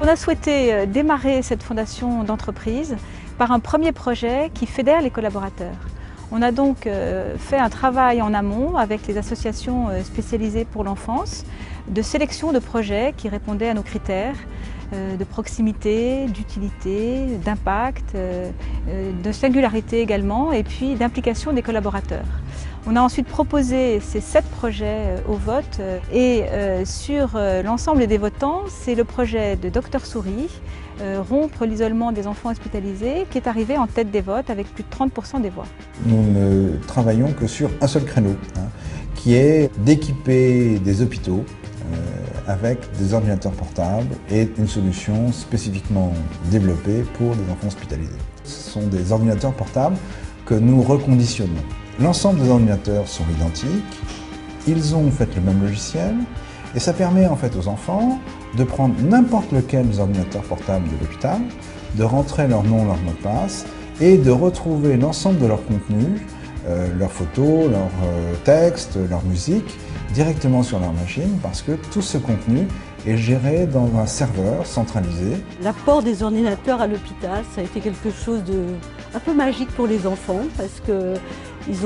On a souhaité démarrer cette fondation d'entreprise par un premier projet qui fédère les collaborateurs. On a donc fait un travail en amont avec les associations spécialisées pour l'enfance, de sélection de projets qui répondaient à nos critères de proximité, d'utilité, d'impact, de singularité également, et puis d'implication des collaborateurs. On a ensuite proposé ces 7 projets au vote et sur l'ensemble des votants, c'est le projet de Dr Souris, rompre l'isolement des enfants hospitalisés, qui est arrivé en tête des votes avec plus de 30% des voix. Nous ne travaillons que sur un seul créneau, qui est d'équiper des hôpitaux avec des ordinateurs portables et une solution spécifiquement développée pour des enfants hospitalisés. Ce sont des ordinateurs portables que nous reconditionnons. L'ensemble des ordinateurs sont identiques, ils ont en fait le même logiciel et ça permet en fait aux enfants de prendre n'importe lequel des ordinateurs portables de l'hôpital, de rentrer leur nom, leur mot de passe et de retrouver l'ensemble de leur contenu, leurs photos, leurs textes, leur musique, directement sur leur machine parce que tout ce contenu est géré dans un serveur centralisé. L'apport des ordinateurs à l'hôpital, ça a été quelque chose de un peu magique pour les enfants parce que ils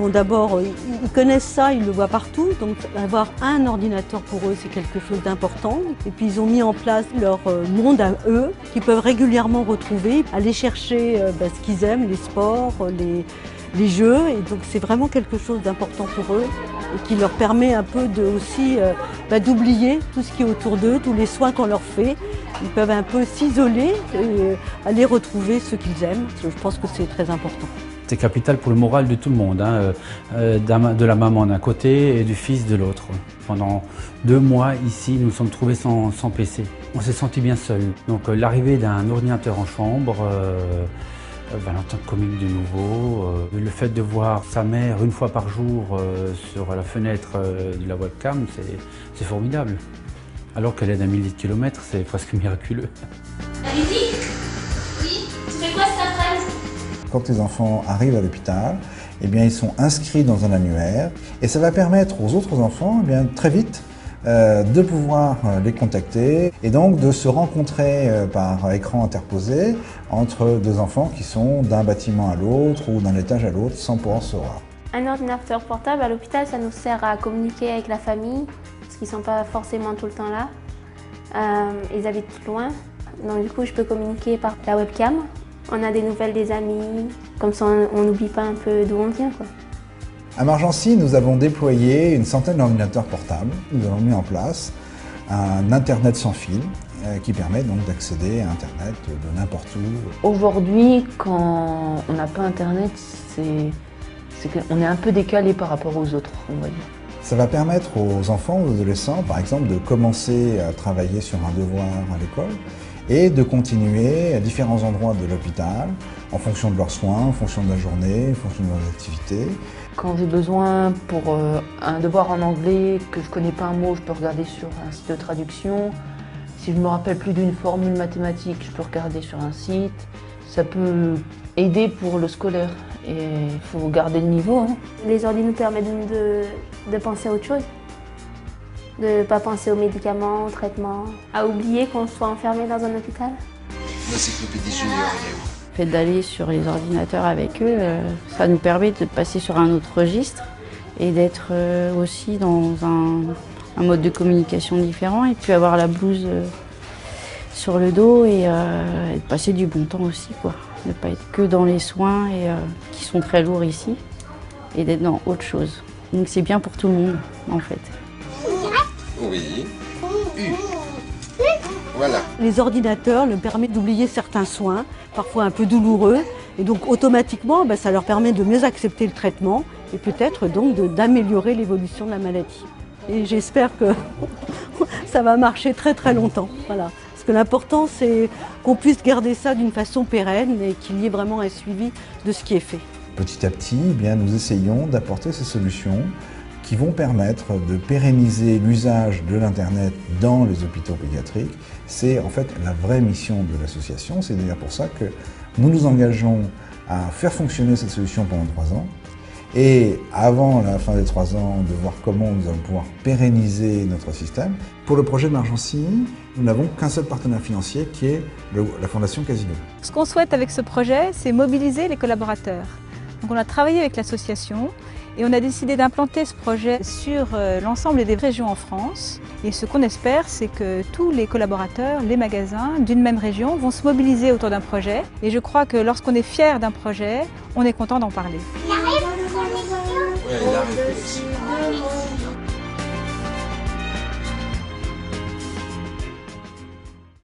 connaissent ça, ils le voient partout, donc avoir un ordinateur pour eux c'est quelque chose d'important. Et puis ils ont mis en place leur monde à eux, qu'ils peuvent régulièrement retrouver, aller chercher ce qu'ils aiment, les sports, les jeux, et donc c'est vraiment quelque chose d'important pour eux et qui leur permet un peu d'oublier tout ce qui est autour d'eux, tous les soins qu'on leur fait. Ils peuvent un peu s'isoler et aller retrouver ce qu'ils aiment. Je pense que c'est très important. C'est capital pour le moral de tout le monde, de la maman d'un côté et du fils de l'autre. Pendant 2 mois ici, nous nous sommes trouvés sans PC. On s'est senti bien seuls. Donc l'arrivée d'un ordinateur en chambre, Valentin communique de nouveau, le fait de voir sa mère une fois par jour sur la fenêtre de la webcam, c'est formidable. Alors qu'elle est d'un millier de kilomètres, c'est presque miraculeux. Allez-y. Oui, tu fais quoi cet après-midi? Quand les enfants arrivent à l'hôpital, ils sont inscrits dans un annuaire et ça va permettre aux autres enfants très vite de pouvoir les contacter et donc de se rencontrer par écran interposé entre 2 enfants qui sont d'un bâtiment à l'autre ou d'un étage à l'autre sans pouvoir se voir. Un ordinateur portable à l'hôpital, ça nous sert à communiquer avec la famille parce qu'ils ne sont pas forcément tout le temps là. Ils habitent loin, donc du coup je peux communiquer par la webcam. On a des nouvelles des amis, comme ça on n'oublie pas un peu d'où on vient, quoi. À Margency, nous avons déployé une centaine d'ordinateurs portables. Nous avons mis en place un Internet sans fil qui permet donc d'accéder à Internet de n'importe où. Aujourd'hui, quand on n'a pas Internet, c'est qu'on est un peu décalé par rapport aux autres, on va dire. Ça va permettre aux enfants, aux adolescents, par exemple, de commencer à travailler sur un devoir à l'école et de continuer à différents endroits de l'hôpital en fonction de leurs soins, en fonction de la journée, en fonction de leurs activités. Quand j'ai besoin pour un devoir en anglais, que je ne connais pas un mot, je peux regarder sur un site de traduction. Si je ne me rappelle plus d'une formule mathématique, je peux regarder sur un site. Ça peut aider pour le scolaire et il faut garder le niveau. Les ordi nous permettent de penser à autre chose. De ne pas penser aux médicaments, aux traitements, à oublier qu'on soit enfermé dans un hôpital. L'encyclopédie junior, il est où? Le fait d'aller sur les ordinateurs avec eux, ça nous permet de passer sur un autre registre et d'être aussi dans un mode de communication différent et puis avoir la blouse sur le dos et de passer du bon temps aussi, quoi. Ne pas être que dans les soins qui sont très lourds ici et d'être dans autre chose. Donc c'est bien pour tout le monde en fait. Oui. Voilà. Les ordinateurs leur permettent d'oublier certains soins, parfois un peu douloureux, et donc automatiquement, ça leur permet de mieux accepter le traitement et peut-être donc d'améliorer l'évolution de la maladie. Et j'espère que ça va marcher très très longtemps. Voilà. Parce que l'important, c'est qu'on puisse garder ça d'une façon pérenne et qu'il y ait vraiment un suivi de ce qui est fait. Petit à petit, nous essayons d'apporter ces solutions qui vont permettre de pérenniser l'usage de l'Internet dans les hôpitaux pédiatriques. C'est en fait la vraie mission de l'association. C'est d'ailleurs pour ça que nous nous engageons à faire fonctionner cette solution pendant 3 ans et avant la fin des 3 ans, de voir comment nous allons pouvoir pérenniser notre système. Pour le projet de Margency, nous n'avons qu'un seul partenaire financier qui est la Fondation Casino. Ce qu'on souhaite avec ce projet, c'est mobiliser les collaborateurs. Donc on a travaillé avec l'association et on a décidé d'implanter ce projet sur l'ensemble des régions en France. Et ce qu'on espère, c'est que tous les collaborateurs, les magasins d'une même région vont se mobiliser autour d'un projet. Et je crois que lorsqu'on est fier d'un projet, on est content d'en parler. Ouais, il arrive aussi.